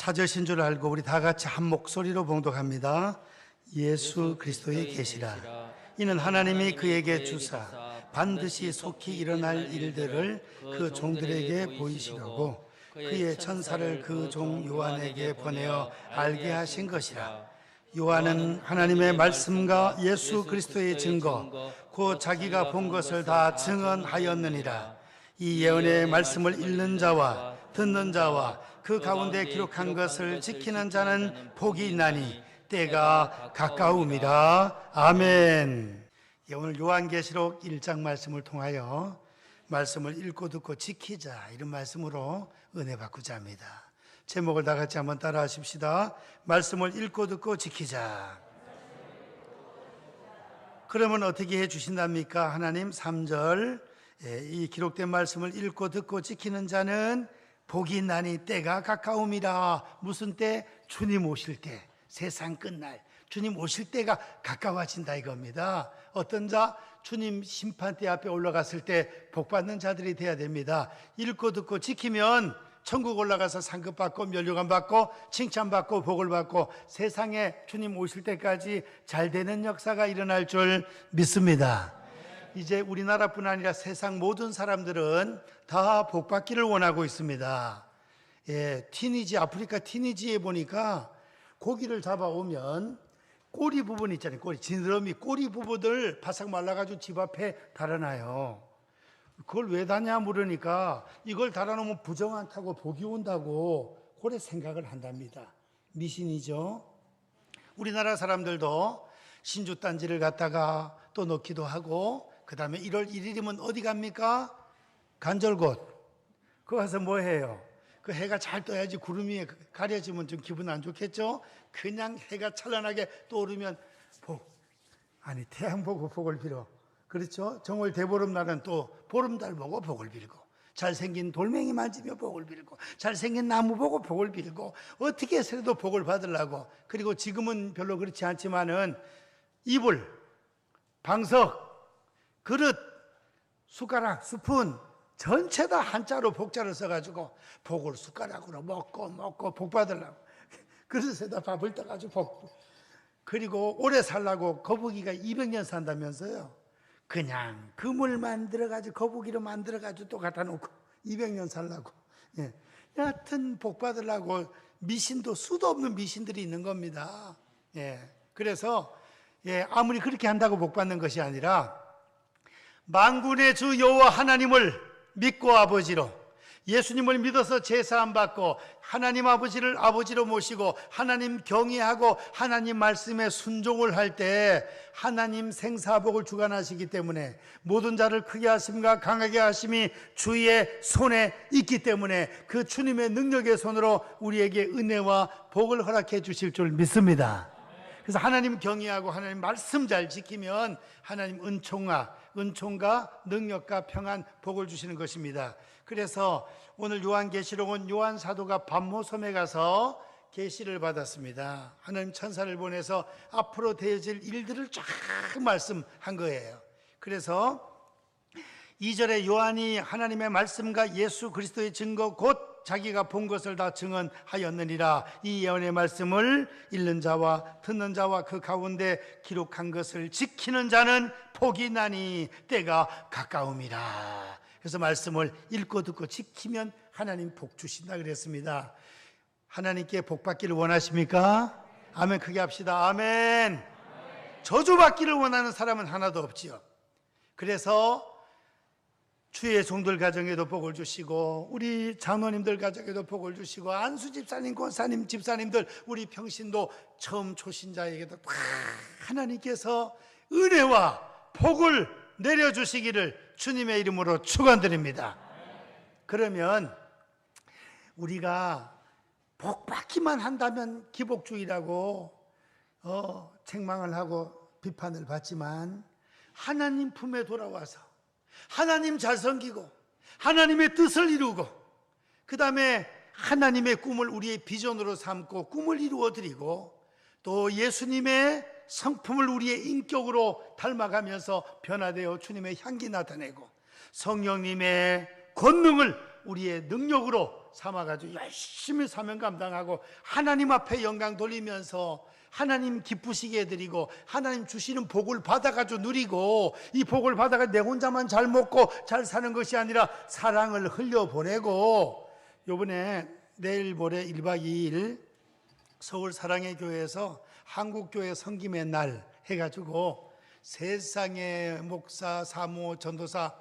찾으신 줄 알고 우리 다 같이 한 목소리로 봉독합니다. 예수 그리스도의 계시라. 이는 하나님이 그에게 주사 반드시 속히 일어날 일들을 그 종들에게 보이시려고 그의 천사를 그 종 요한에게 보내어 알게 하신 것이라. 요한은 하나님의 말씀과 예수 그리스도의 증거 곧 자기가 본 것을 다 증언하였느니라. 이 예언의 말씀을 읽는 자와 듣는 자와 그 가운데 기록한 것을 지키는 자는 복이 있나니 때가 가까움이라. 아멘. 오늘 요한계시록 1장 말씀을 통하여 말씀을 읽고 듣고 지키자, 이런 말씀으로 은혜 받고자 합니다. 제목을 다 같이 한번 따라 하십시다. 말씀을 읽고 듣고 지키자. 그러면 어떻게 해 주신답니까? 하나님 3절, 이 기록된 말씀을 읽고 듣고 지키는 자는 복이 있나니 때가 가까움이라. 무슨 때? 주님 오실 때, 세상 끝날 주님 오실 때가 가까워진다 이겁니다. 어떤 자? 주님 심판대 앞에 올라갔을 때 복받는 자들이 돼야 됩니다. 읽고 듣고 지키면 천국 올라가서 상급 받고 면류관 받고 칭찬받고 복을 받고 세상에 주님 오실 때까지 잘 되는 역사가 일어날 줄 믿습니다. 이제 우리나라뿐 아니라 세상 모든 사람들은 다 복받기를 원하고 있습니다. 아프리카 티니지에 보니까 고기를 잡아오면 꼬리 부분 있잖아요. 지느러미 꼬리 부분을 바싹 말라가지고 집 앞에 달아놔요. 그걸 왜 다냐 물으니까 이걸 달아놓으면 부정 안 타고 복이 온다고 그래 생각을 한답니다. 미신이죠. 우리나라 사람들도 신주단지를 갖다가 또 넣기도 하고, 그 다음에 1월 1일이면 어디 갑니까? 간절곶. 그거 가서 뭐 해요? 그 해가 잘 떠야지. 구름이 가려지면 좀 기분 안 좋겠죠? 그냥 해가 찬란하게 떠오르면 태양 보고 복을 빌어. 그렇죠? 정월 대보름날은 또 보름달 보고 복을 빌고, 잘생긴 돌멩이 만지며 복을 빌고, 잘생긴 나무 보고 복을 빌고, 어떻게 해서라도 복을 받으려고. 그리고 지금은 별로 그렇지 않지만은 이불, 방석, 그릇, 숟가락, 스푼 전체 다 한자로 복자를 써가지고 복을 숟가락으로 먹고 복 받으려고 그릇에다 밥을 떠가지고 그리고 오래 살라고 거북이가 200년 산다면서요. 그냥 그물 만들어가지고 거북이로 만들어가지고 또 갖다 놓고 200년 살라고. 여하튼 복 받으려고 미신도 수도 없는 미신들이 있는 겁니다. 그래서 아무리 그렇게 한다고 복 받는 것이 아니라 만군의 주 여호와 하나님을 믿고 아버지로, 예수님을 믿어서 제사함 받고 하나님 아버지를 아버지로 모시고 하나님 경외하고 하나님 말씀에 순종을 할 때 하나님 생사복을 주관하시기 때문에 모든 자를 크게 하심과 강하게 하심이 주의 손에 있기 때문에 그 주님의 능력의 손으로 우리에게 은혜와 복을 허락해 주실 줄 믿습니다. 그래서 하나님 경외하고 하나님 말씀 잘 지키면 하나님 은총과 능력과 평안, 복을 주시는 것입니다. 그래서 오늘 요한계시록은 요한 사도가 반모섬에 가서 계시를 받았습니다. 하나님 천사를 보내서 앞으로 되어질 일들을 쫙 말씀한 거예요. 그래서 2절에 요한이 하나님의 말씀과 예수 그리스도의 증거 곧 자기가 본 것을 다 증언하였느니라. 이 예언의 말씀을 읽는 자와 듣는 자와 그 가운데 기록한 것을 지키는 자는 복이 있나니 때가 가까움이라. 그래서 말씀을 읽고 듣고 지키면 하나님 복 주신다 그랬습니다. 하나님께 복 받기를 원하십니까? 아멘. 크게 합시다. 아멘. 저주 받기를 원하는 사람은 하나도 없지요. 그래서 주의 종들 가정에도 복을 주시고 우리 장로님들 가정에도 복을 주시고 안수 집사님, 권사님, 집사님들, 우리 평신도 처음 초신자에게도 다 하나님께서 은혜와 복을 내려주시기를 주님의 이름으로 축원드립니다. 그러면 우리가 복 받기만 한다면 기복주의라고 책망을 하고 비판을 받지만 하나님 품에 돌아와서 하나님 잘 섬기고 하나님의 뜻을 이루고 그 다음에 하나님의 꿈을 우리의 비전으로 삼고 꿈을 이루어드리고 또 예수님의 성품을 우리의 인격으로 닮아가면서 변화되어 주님의 향기 나타내고 성령님의 권능을 우리의 능력으로 삼아가지고 열심히 사명 감당하고 하나님 앞에 영광 돌리면서 하나님 기쁘시게 해드리고 하나님 주시는 복을 받아가지고 누리고, 이 복을 받아가 내 혼자만 잘 먹고 잘 사는 것이 아니라 사랑을 흘려보내고, 요번에 내일 모레 1박 2일 서울 사랑의 교회에서 한국교회 섬김의 날 해가지고 세상의 목사, 사모, 전도사,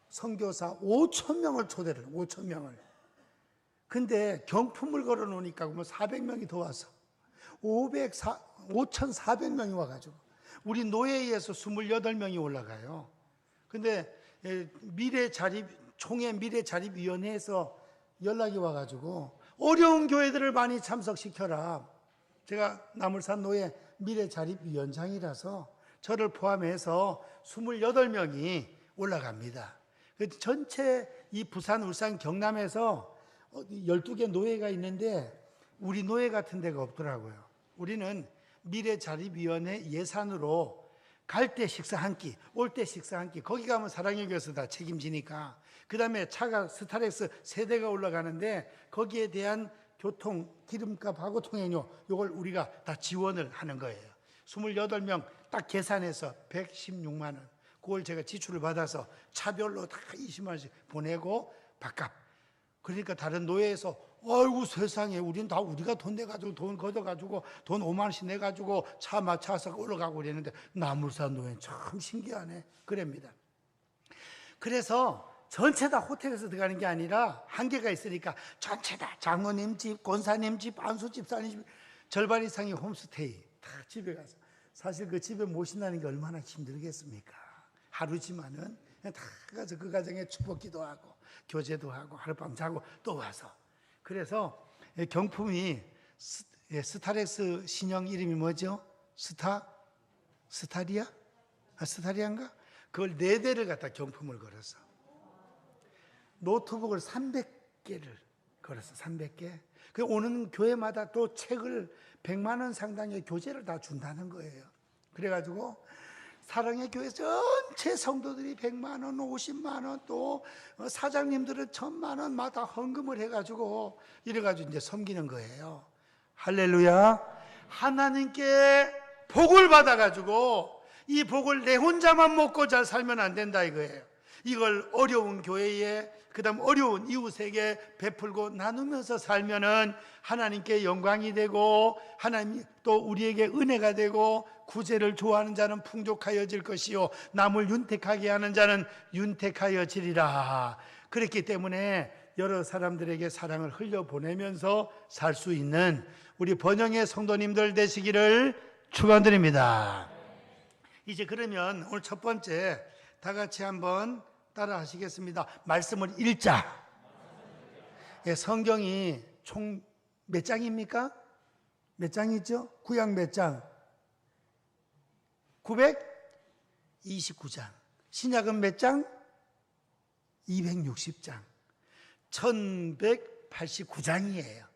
선교사 5,000명을 초대를, 5,000명을. 근데 경품을 걸어 놓으니까 400명이 더 와서 5,400명이 와가지고 우리 노예에서 28명이 올라가요. 근데 총회 미래자립위원회에서 연락이 와가지고 어려운 교회들을 많이 참석시켜라. 제가 나물산 노예 미래자립위원장이라서 저를 포함해서 28명이 올라갑니다. 전체 이 부산, 울산, 경남에서 12개 노예가 있는데 우리 노예 같은 데가 없더라고요. 우리는 미래자립위원회 예산으로 갈 때 식사 한 끼, 올 때 식사 한 끼, 거기 가면 사랑의 교회에서 다 책임지니까. 그 다음에 차가 스타렉스 3대가 올라가는데 거기에 대한 교통, 기름값하고 통행료, 이걸 우리가 다 지원을 하는 거예요. 28명 딱 계산해서 116만 원. 그걸 제가 지출을 받아서 차별로 다 20만 원씩 보내고 밥값. 그러니까 다른 노예에서 아이고 세상에, 우린 다 우리가 돈 내가지고 돈 걷어가지고 돈 5만 원씩 내가지고 차 맞춰서 올라가고 그랬는데 나물산 노예는 참 신기하네. 그럽니다. 그래서 전체 다 호텔에서 들어가는 게 아니라 한계가 있으니까 전체 다 장모님 집, 권사님 집, 안수 집사님 집, 절반 이상이 홈스테이 다 집에 가서. 사실 그 집에 모신다는 게 얼마나 힘들겠습니까? 하루지만은 다 가서 그 가정에 축복 기도하고 교제도 하고 하룻밤 자고 또 와서. 그래서 경품이 스타렉스 신형 이름이 뭐죠? 스타리아? 스타리아인가? 그걸 4대를 갖다 경품을 걸었어. 노트북을 300개를 걸었어. 300개. 그 오는 교회마다 또 책을 100만 원 상당의 교재를 다 준다는 거예요. 그래가지고 사랑의 교회 전체 성도들이 100만 원, 50만 원, 또 사장님들은 1,000만 원마다 헌금을 해가지고 이래가지고 이제 섬기는 거예요. 할렐루야. 하나님께 복을 받아가지고 이 복을 내 혼자만 먹고 잘 살면 안 된다 이거예요. 이걸 어려운 교회에, 그 다음 어려운 이웃에게 베풀고 나누면서 살면은 하나님께 영광이 되고 하나님 또 우리에게 은혜가 되고, 구제를 좋아하는 자는 풍족하여질 것이요 남을 윤택하게 하는 자는 윤택하여지리라. 그렇기 때문에 여러 사람들에게 사랑을 흘려보내면서 살 수 있는 우리 번영의 성도님들 되시기를 축원드립니다. 이제 그러면 오늘 첫 번째 다 같이 한번 따라 하시겠습니다. 말씀을 읽자. 성경이 총 몇 장입니까? 몇 장이죠? 구약 몇 장? 929장. 신약은 몇 장? 260장. 1189장이에요.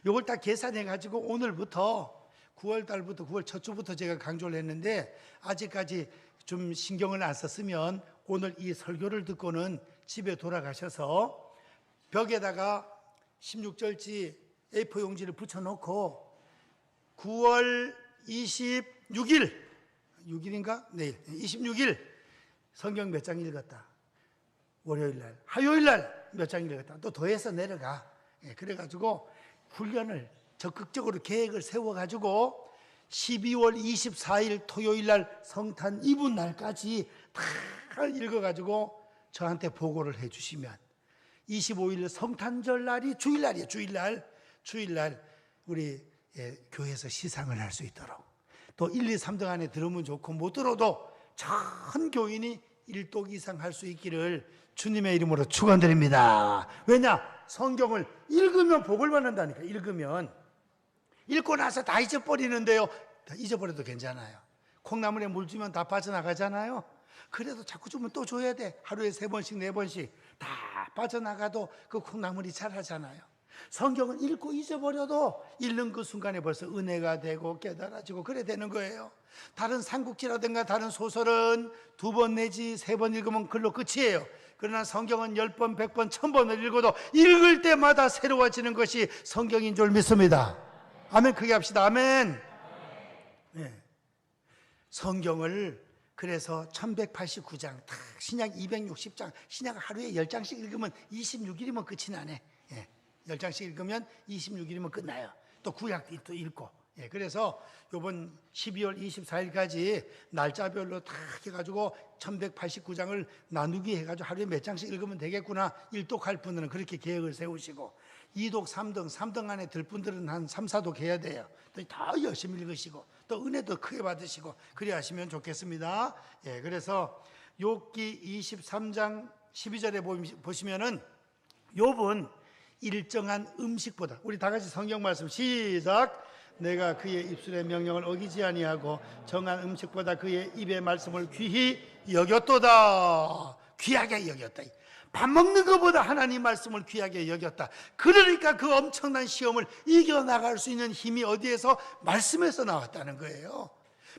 이걸 다 계산해 가지고 오늘부터 9월 달부터 9월 첫 주부터 제가 강조를 했는데 아직까지 좀 신경을 안 썼으면 오늘 이 설교를 듣고는 집에 돌아가셔서 벽에다가 16절지 A4 용지를 붙여놓고 9월 26일 6일인가? 내일 26일 성경 몇 장 읽었다. 월요일날, 화요일날 몇 장 읽었다. 또 더해서 내려가. 그래가지고 훈련을 적극적으로 계획을 세워가지고 12월 24일 토요일날 성탄 이브 날까지 다 읽어가지고 저한테 보고를 해주시면 25일 성탄절 날이 주일날이에요. 주일날 우리 교회에서 시상을 할 수 있도록, 또 1, 2, 3등 안에 들으면 좋고 못 들어도 전 교인이 1독 이상 할 수 있기를 주님의 이름으로 축원드립니다. 왜냐? 성경을 읽으면 복을 받는다니까. 읽고 나서 다 잊어버리는데요. 다 잊어버려도 괜찮아요. 콩나물에 물 주면 다 빠져나가잖아요. 그래도 자꾸 주면 또 줘야 돼. 하루에 3번씩 4번씩 다 빠져나가도 그 콩나물이 자라잖아요. 성경을 읽고 잊어버려도 읽는 그 순간에 벌써 은혜가 되고 깨달아지고 그래 되는 거예요. 다른 삼국지라든가 다른 소설은 2번 내지 3번 읽으면 글로 끝이에요. 그러나 성경은 10번, 100번, 1000번을 읽어도 읽을 때마다 새로워지는 것이 성경인 줄 믿습니다. 아멘. 크게 합시다. 아멘. 네. 성경을 그래서 1189장, 다 신약 260장, 신약 하루에 10장씩 읽으면 26일이면 끝이 나네. 예. 10장씩 읽으면 26일이면 끝나요. 또 구약도 읽고. 예. 그래서 이번 12월 24일까지 날짜별로 다 해가지고 1189장을 나누기 해가지고 하루에 몇 장씩 읽으면 되겠구나. 일독할 분들은 그렇게 계획을 세우시고, 2독, 3등 안에 들 분들은 한 3, 4독 해야 돼요. 더 열심히 읽으시고 또 은혜도 크게 받으시고 그래 하시면 좋겠습니다. 예, 그래서 욥기 23장 12절에 보시면은 욥은 일정한 음식보다, 우리 다 같이 성경 말씀 시작. 내가 그의 입술의 명령을 어기지 아니하고 정한 음식보다 그의 입의 말씀을 귀히 여겼도다. 귀하게 여겼다. 밥 먹는 것보다 하나님 말씀을 귀하게 여겼다. 그러니까 그 엄청난 시험을 이겨나갈 수 있는 힘이 어디에서? 말씀에서 나왔다는 거예요.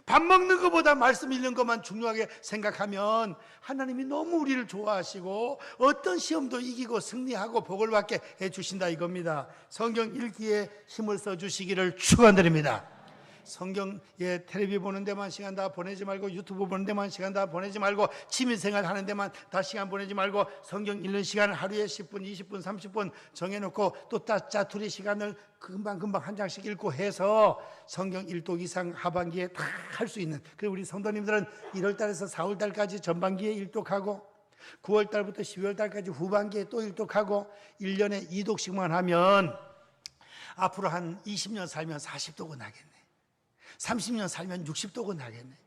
밥 먹는 것보다 말씀 읽는 것만 중요하게 생각하면 하나님이 너무 우리를 좋아하시고 어떤 시험도 이기고 승리하고 복을 받게 해주신다 이겁니다. 성경 읽기에 힘을 써주시기를 축원드립니다. 성경 텔레비 보는 데만 시간 다 보내지 말고, 유튜브 보는 데만 시간 다 보내지 말고, 취미생활 하는 데만 다 시간 보내지 말고, 성경 읽는 시간을 하루에 10분, 20분, 30분 정해놓고 또 짜투리 시간을 금방금방 한 장씩 읽고 해서 성경 1독 이상 하반기에 다 할 수 있는, 그리고 우리 성도님들은 1월달에서 4월달까지 전반기에 1독하고 9월달부터 12월달까지 후반기에 또 1독하고 1년에 2독씩만 하면 앞으로 한 20년 살면 40독은 하겠네. 30년 살면 60독은 하겠네.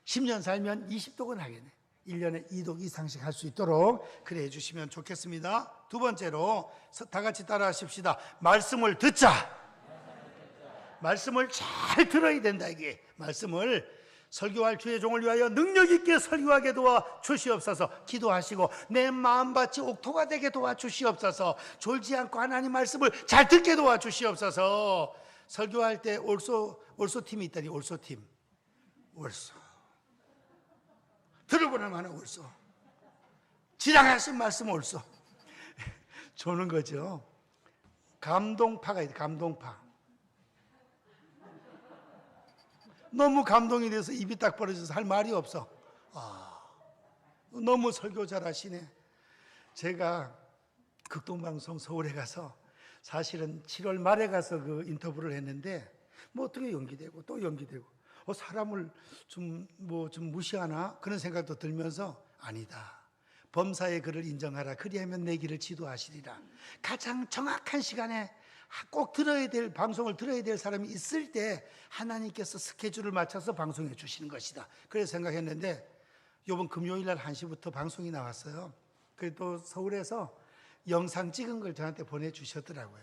10년 살면 20독은 하겠네. 1년에 2독 이상씩 할 수 있도록 그래 해주시면 좋겠습니다. 두 번째로 다 같이 따라 하십시다. 말씀을 듣자. 말씀을 잘 들어야 된다. 이게 말씀을 설교할 주의 종을 위하여 능력 있게 설교하게 도와 주시옵소서. 기도하시고 내 마음밭이 옥토가 되게 도와 주시옵소서. 졸지 않고 하나님 말씀을 잘 듣게 도와 주시옵소서. 설교할 때 올소팀이 있다니. 올소팀. 올소 들어보는 만한 올소. 지나가신 말씀 올소. 조는 거죠. 감동파가 있다. 감동파. 너무 감동이 돼서 입이 딱 벌어져서 할 말이 없어. 너무 설교 잘하시네. 제가 극동방송 서울에 가서 사실은 7월 말에 가서 그 인터뷰를 했는데 뭐 어떻게 연기되고 또 연기되고 사람을 좀 무시하나 그런 생각도 들면서 아니다. 범사의 그를 인정하라. 그리하면 내 길을 지도하시리라. 가장 정확한 시간에 꼭 들어야 될 방송을 들어야 될 사람이 있을 때 하나님께서 스케줄을 맞춰서 방송해 주시는 것이다. 그래서 생각했는데 이번 금요일 날 1시부터 방송이 나왔어요. 그리고 또 서울에서 영상 찍은 걸 저한테 보내주셨더라고요.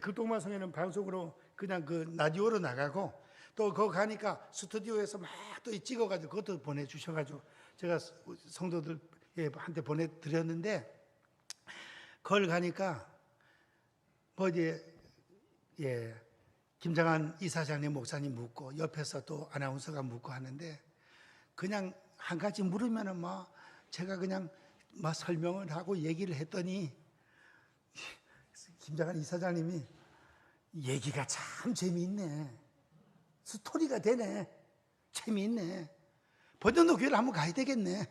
극동방송에는 방송으로 그냥 그 라디오로 나가고 또 거기 가니까 스튜디오에서 막 또 찍어가지고 그것도 보내주셔가지고 제가 성도들한테 보내드렸는데 그걸 가니까 김장한 이사장님 목사님 묻고 옆에서 또 아나운서가 묻고 하는데 그냥 한 가지 물으면은 제가 그냥 설명을 하고 얘기를 했더니 김장한 이사장님이 얘기가 참 재미있네. 스토리가 되네. 재미있네. 번전도 교회를 한번 가야 되겠네.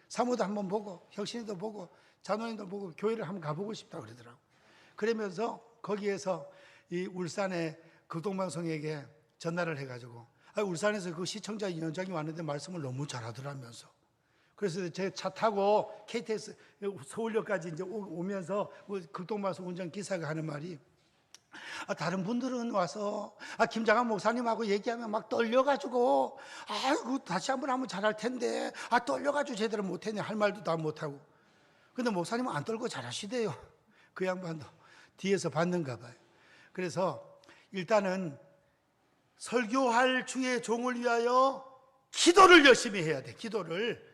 사모도 한번 보고 혁신이도 보고 장로님도 보고 교회를 한번 가보고 싶다 그러더라고. 그러면서 거기에서 이 울산의 극동방송에게 전화를 해가지고 울산에서 그 시청자 위원장이 왔는데 말씀을 너무 잘하더라면서. 그래서 제 차 타고 KTX 서울역까지 이제 오면서 극동방송 운전 기사가 하는 말이 다른 분들은 와서 김장한 목사님하고 얘기하면 막 떨려가지고 아이고 다시 한번 하면 잘할 텐데 떨려가지고 제대로 못했네 할 말도 다 못하고. 근데 목사님은 안 떨고 잘하시대요. 그 양반도 뒤에서 받는가 봐요. 그래서 일단은 설교할 주의 종을 위하여 기도를 열심히 해야 돼. 기도를.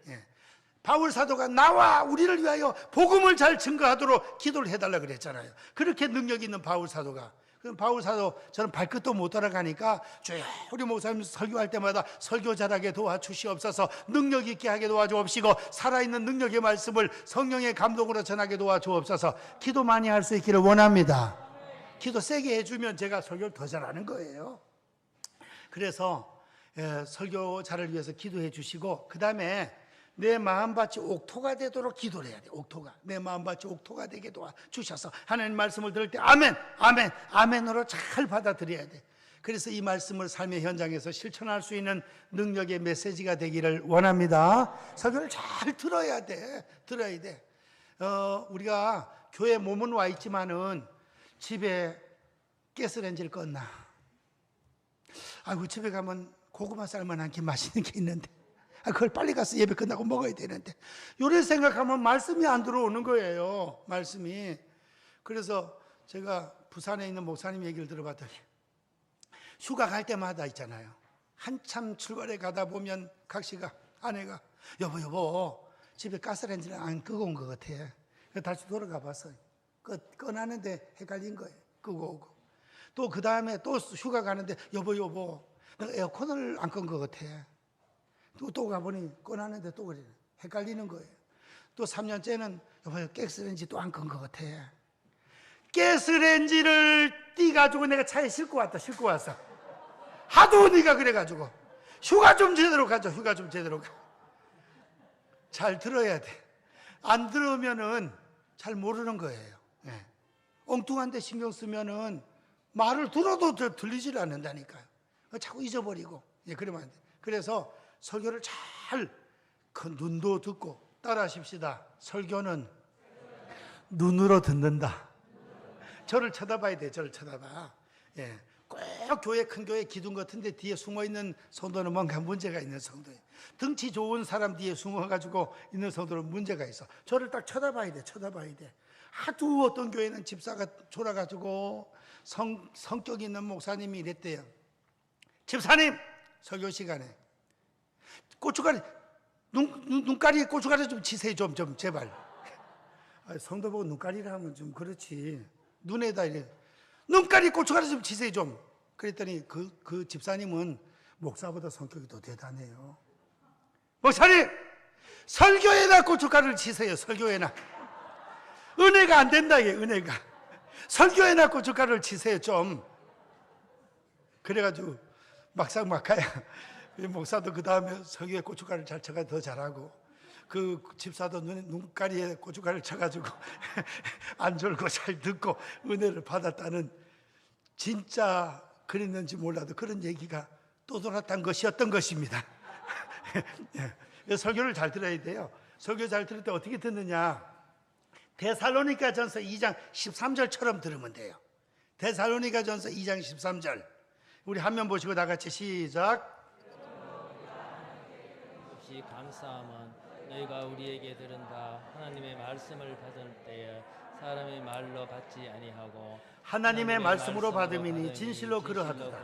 바울 사도가 나와 우리를 위하여 복음을 잘 증거하도록 기도를 해달라 그랬잖아요. 그렇게 능력 있는 바울 사도가 그럼 바울 사도 저는 발끝도 못 돌아가니까 주여 우리 목사님 설교할 때마다 설교 잘하게 도와주시옵소서, 능력 있게 하게 도와주옵시고 살아있는 능력의 말씀을 성령의 감동으로 전하게 도와주옵소서, 기도 많이 할 수 있기를 원합니다. 기도 세게 해주면 제가 설교를 더 잘하는 거예요. 그래서 설교자를 위해서 기도해 주시고, 그 다음에 내 마음밭이 옥토가 되도록 기도를 해야 돼. 옥토가, 내 마음밭이 옥토가 되게 도와주셔서 하나님 말씀을 들을 때 아멘, 아멘, 아멘으로 잘 받아들여야 돼. 그래서 이 말씀을 삶의 현장에서 실천할 수 있는 능력의 메시지가 되기를 원합니다. 설교를 잘 들어야 돼. 들어야 돼. 우리가 교회 몸은 와 있지만은 집에 가스레인지를 껐나? 아이고, 집에 가면 고구마 삶은 한 끼 맛있는 게 있는데, 그걸 빨리 가서 예배 끝나고 먹어야 되는데, 요래 생각하면 말씀이 안 들어오는 거예요. 말씀이. 그래서 제가 부산에 있는 목사님 얘기를 들어봤더니, 휴가 갈 때마다 있잖아요, 한참 출발해 가다 보면 각시가, 아내가 여보 집에 가스레인지를 안 끄고 온 것 같아. 그래서 다시 돌아가 봤어요. 꺼놨는데 헷갈린 거예요. 끄고 오고. 또 그 다음에 또 휴가 가는데 여보 내가 에어컨을 안 끈 것 같아. 또 가보니 꺼놨는데 또 그래. 헷갈리는 거예요. 또 3년째는 여보 가스레인지 또 안 끈 것 같아. 가스레인지를 띄가지고 내가 차에 싣고 왔어. 하도 네가 그래가지고 휴가 좀 제대로 가자. 휴가 좀 제대로 가. 잘 들어야 돼. 안 들으면은 잘 모르는 거예요. 네. 엉뚱한 데 신경 쓰면은 말을 들어도 들리질 않는다니까요. 자꾸 잊어버리고. 예, 그러면 안 돼. 그래서 설교를 잘 눈도 듣고 따라하십시다. 설교는 눈으로 듣는다. 저를 쳐다봐야 돼. 저를 쳐다봐. 예. 꼭 교회, 큰 교회 기둥 같은데 뒤에 숨어있는 성도는 뭔가 문제가 있는 성도예요. 덩치 좋은 사람 뒤에 숨어가지고 있는 성도는 문제가 있어. 저를 딱 쳐다봐야 돼. 쳐다봐야 돼. 하도 어떤 교회는 집사가 졸아가지고 성격 있는 목사님이 이랬대요. 집사님, 설교 시간에 고춧가루, 눈가리에 고춧가루 좀 치세요. 좀 제발. 성도 보고 눈가리라 하면 좀 그렇지. 눈에다 이래. 눈가리 고춧가루 좀 치세요 좀. 그랬더니 그 집사님은 목사보다 성격이 더 대단해요. 목사님, 설교에다 고춧가루를 치세요. 설교에나. 은혜가 안 된다 이게. 은혜가. 설교에나 고춧가루를 치세요 좀. 그래가지고 막상 막하야 목사도 그 다음에 설교에 고춧가루를 잘 쳐가 더 잘하고, 그 집사도 눈가리에 고춧가루를 쳐가지고 안 졸고 잘 듣고 은혜를 받았다는, 진짜 그랬는지 몰라도 그런 얘기가 떠돌았던 것이었던 것입니다. 설교를 잘 들어야 돼요. 설교 잘 들을 때 어떻게 듣느냐? 데살로니가전서 2장 13절처럼 들으면 돼요. 데살로니가전서 2장 13절. 우리 한면 보시고 다 같이 시작. 없이 감사함은 너희가 우리에게 들은다 하나님의 말씀을 받을 때에 사람의 말로 받지 아니하고 하나님의 말씀으로 받음이니 진실로 그러하도다.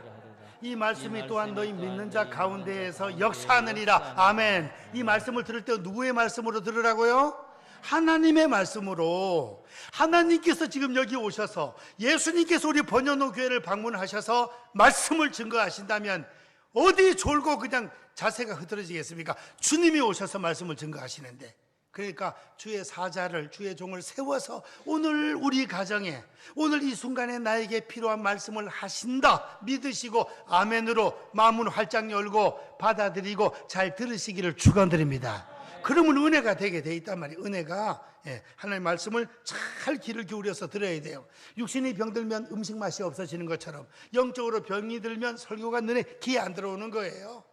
이 말씀이 또한 너희 믿는 자 가운데에서 역사하느니라. 아멘. 이 말씀을 들을 때 누구의 말씀으로 들으라고요? 하나님의 말씀으로. 하나님께서 지금 여기 오셔서, 예수님께서 우리 번연호 교회를 방문하셔서 말씀을 증거하신다면 어디 졸고 그냥 자세가 흐트러지겠습니까? 주님이 오셔서 말씀을 증거하시는데, 그러니까 주의 사자를, 주의 종을 세워서 오늘 우리 가정에, 오늘 이 순간에 나에게 필요한 말씀을 하신다 믿으시고 아멘으로 마음을 활짝 열고 받아들이고 잘 들으시기를 축원드립니다. 그러면 은혜가 되게 돼 있단 말이에요. 은혜가. 하나님의 말씀을 잘 귀를 기울여서 들어야 돼요. 육신이 병들면 음식 맛이 없어지는 것처럼 영적으로 병이 들면 설교가 눈에 귀에 안 들어오는 거예요.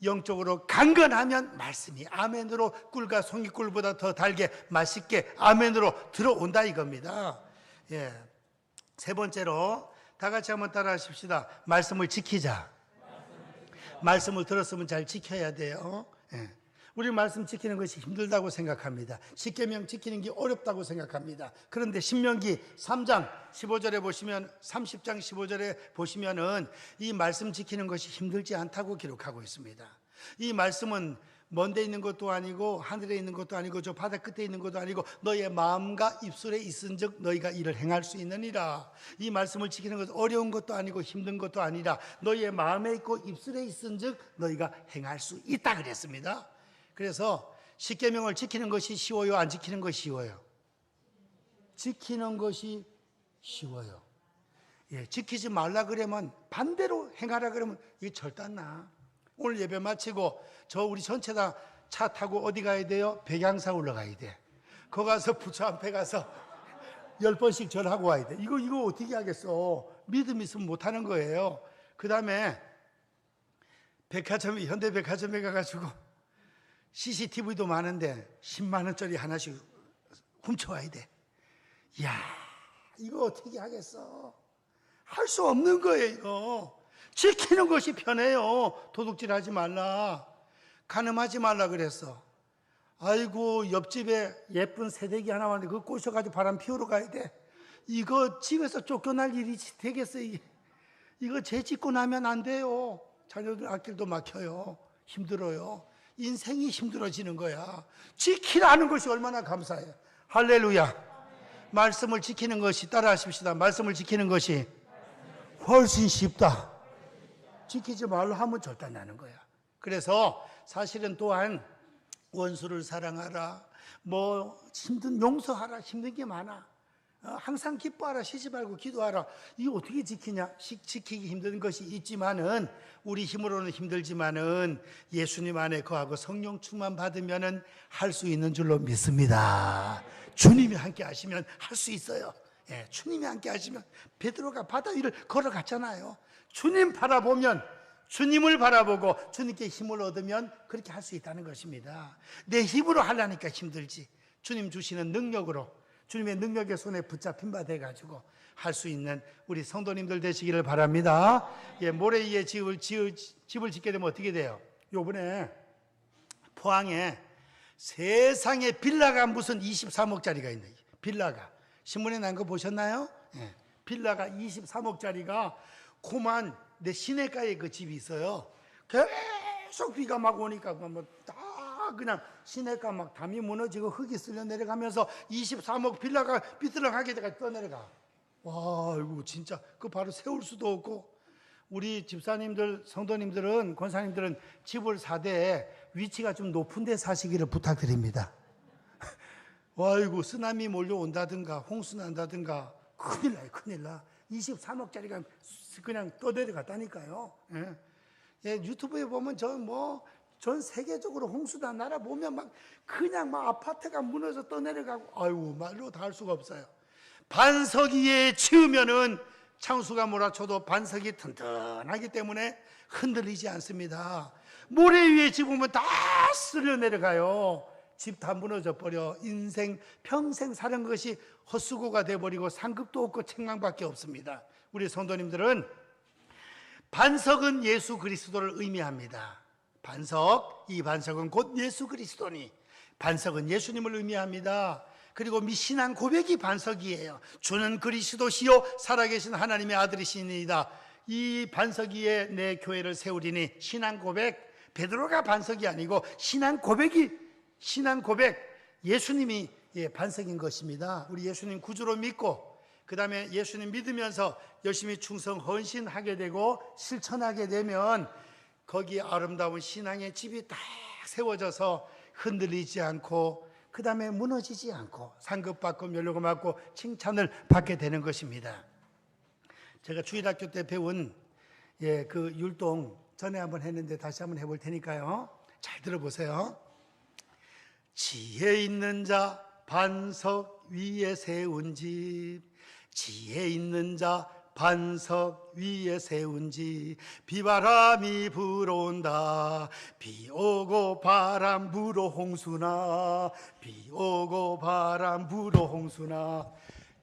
영적으로 강건하면 말씀이 아멘으로 꿀과 송이꿀보다 더 달게 맛있게 아멘으로 들어온다 이겁니다. 세 번째로 다 같이 한번 따라 하십시다. 말씀을 지키자. 말씀을 들었으면 잘 지켜야 돼요. 우리 말씀 지키는 것이 힘들다고 생각합니다. 십계명 지키는 게 어렵다고 생각합니다. 그런데 신명기 3장 15절에 보시면, 30장 15절에 보시면은 이 말씀 지키는 것이 힘들지 않다고 기록하고 있습니다. 이 말씀은 먼 데 있는 것도 아니고 하늘에 있는 것도 아니고 저 바다 끝에 있는 것도 아니고 너의 마음과 입술에 있은즉 너희가 이를 행할 수 있느니라. 이 말씀을 지키는 것은 어려운 것도 아니고 힘든 것도 아니라 너희의 마음에 있고 입술에 있은즉 너희가 행할 수 있다 그랬습니다. 그래서 십계명을 지키는 것이 쉬워요, 안 지키는 것이 쉬워요? 지키는 것이 쉬워요. 예, 지키지 말라 그러면 반대로 행하라 그러면 이게 절대 안 나. 오늘 예배 마치고 우리 전체 다 차 타고 어디 가야 돼요? 백양사 올라가야 돼. 거기 가서 부처 앞에 가서 10번씩 절하고 와야 돼. 이거 어떻게 하겠어? 믿음 있으면 못 하는 거예요. 그 다음에 백화점에, 현대백화점에 가가지고 CCTV도 많은데 10만 원짜리 하나씩 훔쳐와야 돼. 이야, 이거 어떻게 하겠어? 할 수 없는 거예요, 이거. 지키는 것이 편해요. 도둑질하지 말라. 간음하지 말라 그랬어. 아이고, 옆집에 예쁜 새댁이 하나 왔는데 그거 꼬셔가지고 바람 피우러 가야 돼. 이거 집에서 쫓겨날 일이 되겠어, 이게. 이거 죄 짓고 나면 안 돼요. 자녀들 앞길도 막혀요. 힘들어요. 인생이 힘들어지는 거야. 지키라는 것이 얼마나 감사해요. 할렐루야. 말씀을 지키는 것이, 따라하십시다. 말씀을 지키는 것이 훨씬 쉽다. 지키지 말라 하면 절대 안 하는 거야. 그래서 사실은 또한 원수를 사랑하라, 힘든 용서하라, 힘든 게 많아. 항상 기뻐하라, 쉬지 말고 기도하라. 이거 어떻게 지키냐? 지키기 힘든 것이 있지만은, 우리 힘으로는 힘들지만은 예수님 안에 거하고 성령 충만 받으면은 할 수 있는 줄로 믿습니다. 주님이 함께 하시면 할 수 있어요. 예, 주님이 함께 하시면. 베드로가 바다 위를 걸어갔잖아요. 주님 바라보면, 주님을 바라보고 주님께 힘을 얻으면 그렇게 할 수 있다는 것입니다. 내 힘으로 하려니까 힘들지, 주님 주시는 능력으로, 주님의 능력의 손에 붙잡힌 바 돼가지고 할 수 있는 우리 성도님들 되시기를 바랍니다. 예, 모래 위에 집을 짓게 되면 어떻게 돼요? 요번에 포항에 세상에 빌라가 무슨 23억짜리가 있네. 빌라가 신문에 난 거 보셨나요? 예, 빌라가 23억짜리가 고만 내 시내가에 그 집이 있어요. 계속 비가 막 오니까 다 그냥 시내가 막 담이 무너지고 흙이 쓸려 내려가면서 23억 빌라가 삐뚤어하게 돼가 떠내려가. 와, 이거 진짜 그 바로 세울 수도 없고. 우리 집사님들, 성도님들은, 권사님들은 집을 사되 위치가 좀 높은 데 사시기를 부탁드립니다. 와, 이거 쓰나미 몰려온다든가 홍수 난다든가 큰일 나요, 큰일 나. 23억짜리가 그냥 떠내려갔다니까요. 예. 예, 유튜브에 보면 전 세계적으로 홍수난 나라 보면 그냥 아파트가 무너져 떠내려가고, 아이고, 말로 다 할 수가 없어요. 반석 위에 치우면은 창수가 몰아쳐도 반석이 튼튼하기 때문에 흔들리지 않습니다. 모래 위에 집으면 다 쓸려 내려가요. 집 다 무너져 버려. 인생 평생 사는 것이 헛수고가 돼버리고 상급도 없고 책망밖에 없습니다. 우리 성도님들은 반석은 예수 그리스도를 의미합니다. 반석, 이 반석은 곧 예수 그리스도니, 반석은 예수님을 의미합니다. 그리고 신앙 고백이 반석이에요. 주는 그리스도시요 살아계신 하나님의 아들이시니이다. 이 반석 위에 내 교회를 세우리니, 신앙 고백, 베드로가 반석이 아니고 신앙 고백, 예수님이 반석인 것입니다. 우리 예수님 구주로 믿고 그 다음에 예수님 믿으면서 열심히 충성 헌신하게 되고 실천하게 되면 거기에 아름다운 신앙의 집이 딱 세워져서 흔들리지 않고 그 다음에 무너지지 않고 상급받고 면류관받고 칭찬을 받게 되는 것입니다. 제가 주일학교 때 배운 그 율동 전에 한번 했는데 다시 한번 해볼 테니까요. 잘 들어보세요. 지혜 있는 자 반석 위에 세운 집, 지혜 있는 자 반석 위에 세운 집, 비바람이 불어온다, 비 오고 바람 불어 홍수나, 비 오고 바람 불어 홍수나,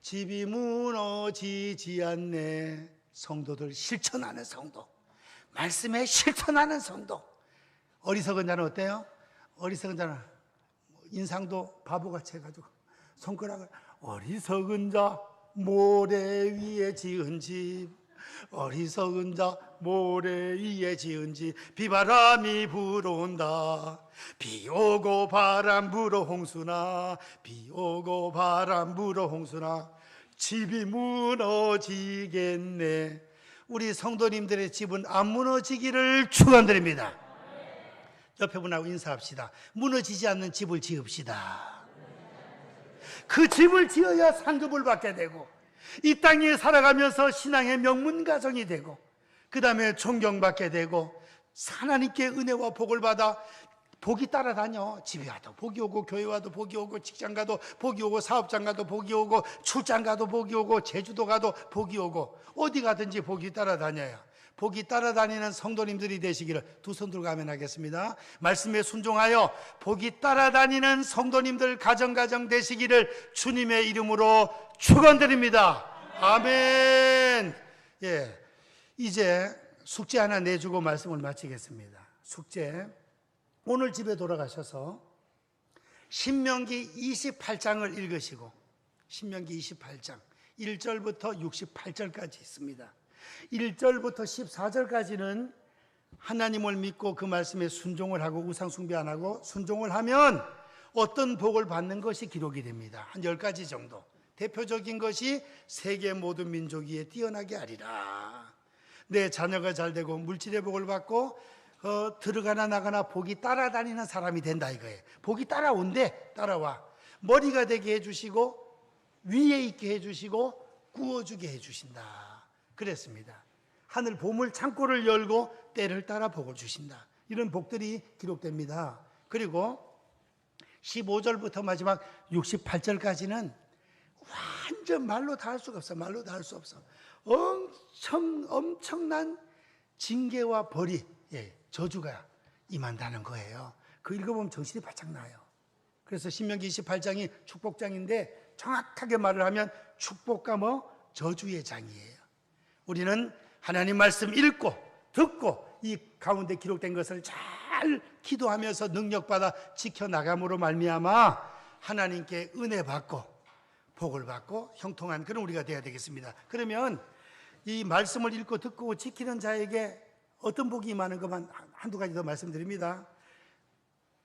집이 무너지지 않네. 성도들 실천하는 성도, 말씀에 실천하는 성도. 어리석은 자는 어때요? 어리석은 자는 인상도 바보같이 해가지고 손가락을, 어리석은 자 모래 위에 지은 집, 어리석은 자 모래 위에 지은지 비바람이 불어온다. 비 오고 바람 불어 홍수나 비 오고 바람 불어 홍수나 집이 무너지겠네. 우리 성도님들의 집은 안 무너지기를 축원드립니다. 옆에 분하고 인사합시다. 무너지지 않는 집을 지읍시다. 그 집을 지어야 상급을 받게 되고 이 땅에 살아가면서 신앙의 명문 가정이 되고 그 다음에 존경받게 되고 하나님께 은혜와 복을 받아 복이 따라다녀. 집에 가도 복이 오고 교회 와도 복이 오고 직장 가도 복이 오고 사업장 가도 복이 오고 출장 가도 복이 오고 제주도 가도 복이 오고 어디 가든지 복이 따라다녀요. 복이 따라다니는 성도님들이 되시기를 두 손 들고 아멘 하겠습니다. 말씀에 순종하여 복이 따라다니는 성도님들 가정 되시기를 주님의 이름으로 축원드립니다. 아멘. 예, 이제 숙제 하나 내주고 말씀을 마치겠습니다. 숙제, 오늘 집에 돌아가셔서 신명기 28장을 읽으시고 신명기 28장 1절부터 68절까지 있습니다. 1절부터 14절까지는 하나님을 믿고 그 말씀에 순종을 하고 우상 숭배 안 하고 순종을 하면 어떤 복을 받는 것이 기록이 됩니다. 한 10가지 정도. 대표적인 것이 세계 모든 민족 위에 뛰어나게 하리라. 내 자녀가 잘 되고 물질의 복을 받고 들어가나 나가나 복이 따라다니는 사람이 된다 이거예요. 복이 따라온대. 따라와. 머리가 되게 해주시고 위에 있게 해주시고 구워주게 해주신다. 그랬습니다. 하늘 보물 창고를 열고 때를 따라 복을 주신다. 이런 복들이 기록됩니다. 그리고 15절부터 마지막 68절까지는 완전 말로 다 할 수가 없어. 말로 다 할 수 없어. 엄청난 징계와 벌이, 저주가 임한다는 거예요. 그 읽어보면 정신이 바짝 나요. 그래서 신명기 28장이 축복장인데 정확하게 말을 하면 축복과 저주의 장이에요. 우리는 하나님 말씀 읽고 듣고 이 가운데 기록된 것을 잘 기도하면서 능력받아 지켜나감으로 말미암아 하나님께 은혜 받고 복을 받고 형통한 그런 우리가 되어야 되겠습니다. 그러면 이 말씀을 읽고 듣고 지키는 자에게 어떤 복이 임하는 것만 한두 가지 더 말씀드립니다.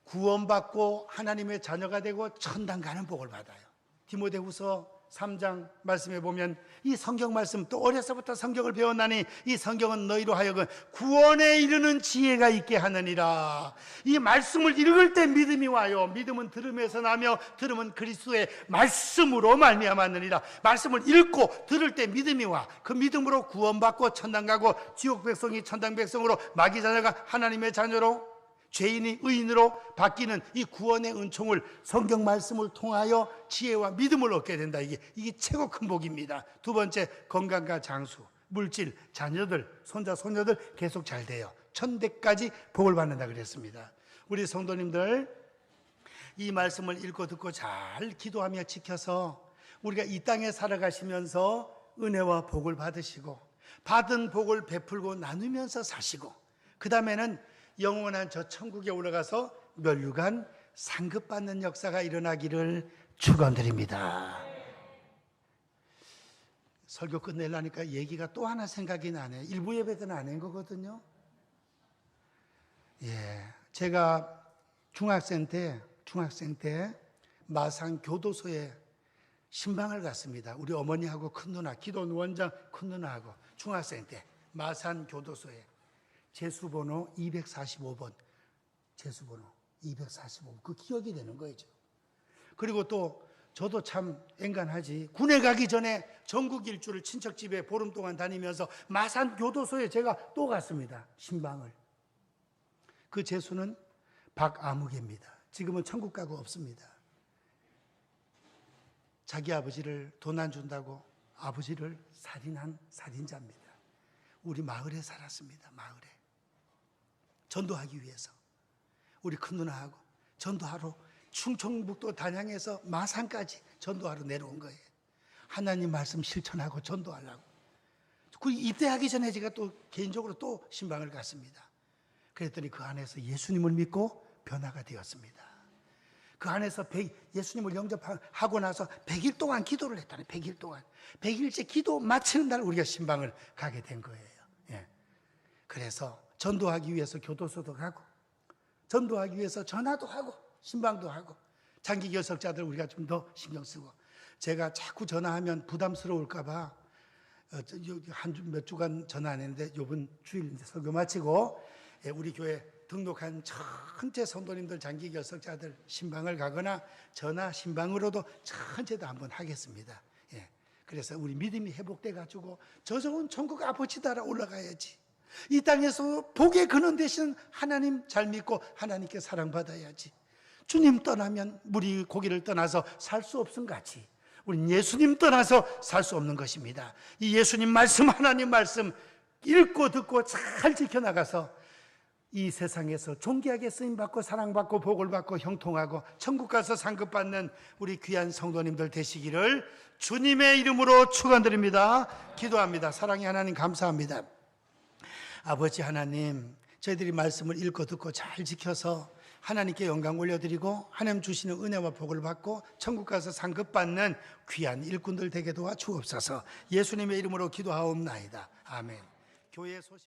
구원받고 하나님의 자녀가 되고 천당 가는 복을 받아요. 디모데후서 3장 말씀에 보면 이 성경 말씀, 또 어려서부터 성경을 배웠나니 이 성경은 너희로 하여금 구원에 이르는 지혜가 있게 하느니라. 이 말씀을 읽을 때 믿음이 와요. 믿음은 들음에서 나며 들음은 그리스도의 말씀으로 말미암았느니라. 말씀을 읽고 들을 때 믿음이 와. 그 믿음으로 구원받고 천당 가고 지옥 백성이 천당 백성으로 마귀 자녀가 하나님의 자녀로 죄인이 의인으로 바뀌는 이 구원의 은총을 성경 말씀을 통하여 지혜와 믿음을 얻게 된다. 이게 최고 큰 복입니다. 두 번째, 건강과 장수, 물질, 자녀들, 손자, 손녀들 계속 잘 돼요. 천대까지 복을 받는다 그랬습니다. 우리 성도님들 이 말씀을 읽고 듣고 잘 기도하며 지켜서 우리가 이 땅에 살아가시면서 은혜와 복을 받으시고 받은 복을 베풀고 나누면서 사시고 그 다음에는 영원한 저 천국에 올라가서 멸류관 상급받는 역사가 일어나기를 축원드립니다. 설교 끝내려니까 얘기가 또 하나 생각이 나네. 일부 예배 때는 안 한 거거든요. 제가 중학생 때 마산 교도소에 신방을 갔습니다. 우리 어머니하고 큰 누나, 기도 원장 큰 누나하고 중학생 때 마산 교도소에 제수번호 245번, 제수번호 245번, 그 기억이 되는 거죠. 그리고 또 저도 참 엔간하지. 군에 가기 전에 전국 일주를 친척집에 보름 동안 다니면서 마산 교도소에 제가 또 갔습니다. 신방을. 그 제수는 박아무개입니다. 지금은 천국 가고 없습니다. 자기 아버지를 돈 안 준다고 아버지를 살인한 살인자입니다. 우리 마을에 살았습니다. 마을에. 전도하기 위해서 우리 큰 누나하고 전도하러 충청북도 단양에서 마산까지 전도하러 내려온 거예요. 하나님 말씀 실천하고 전도하려고. 그 입대하기 전에 제가 또 개인적으로 또 신방을 갔습니다. 그랬더니 그 안에서 예수님을 믿고 변화가 되었습니다. 그 안에서 예수님을 영접하고 나서 100일 동안 기도를 했다네. 100일 동안. 100일째 기도 마치는 날 우리가 신방을 가게 된 거예요. 예. 그래서 전도하기 위해서 교도소도 가고, 전도하기 위해서 전화도 하고, 신방도 하고, 장기 결석자들 우리가 좀 더 신경 쓰고. 제가 자꾸 전화하면 부담스러울까 봐 몇 주간 전화 안 했는데 이번 주일 설교 마치고 우리 교회 등록한 전체 성도님들, 장기 결석자들 신방을 가거나 전화 신방으로도 전체 다 한번 하겠습니다. 예. 그래서 우리 믿음이 회복돼 가지고 저 좋은 천국 아버지 나라 올라가야지. 이 땅에서 복의 근원 되시는 하나님 잘 믿고 하나님께 사랑받아야지. 주님 떠나면 우리 고기를 떠나서 살 수 없음 같이 우린 예수님 떠나서 살 수 없는 것입니다. 이 예수님 말씀, 하나님 말씀 읽고 듣고 잘 지켜나가서 이 세상에서 존귀하게 쓰임받고 사랑받고 복을 받고 형통하고 천국 가서 상급받는 우리 귀한 성도님들 되시기를 주님의 이름으로 축원드립니다. 기도합니다. 사랑의 하나님 감사합니다. 아버지 하나님, 저희들이 말씀을 읽고 듣고 잘 지켜서 하나님께 영광 올려드리고 하나님 주시는 은혜와 복을 받고 천국 가서 상급받는 귀한 일꾼들 되게 도와 주옵소서. 예수님의 이름으로 기도하옵나이다. 아멘. 교회 소식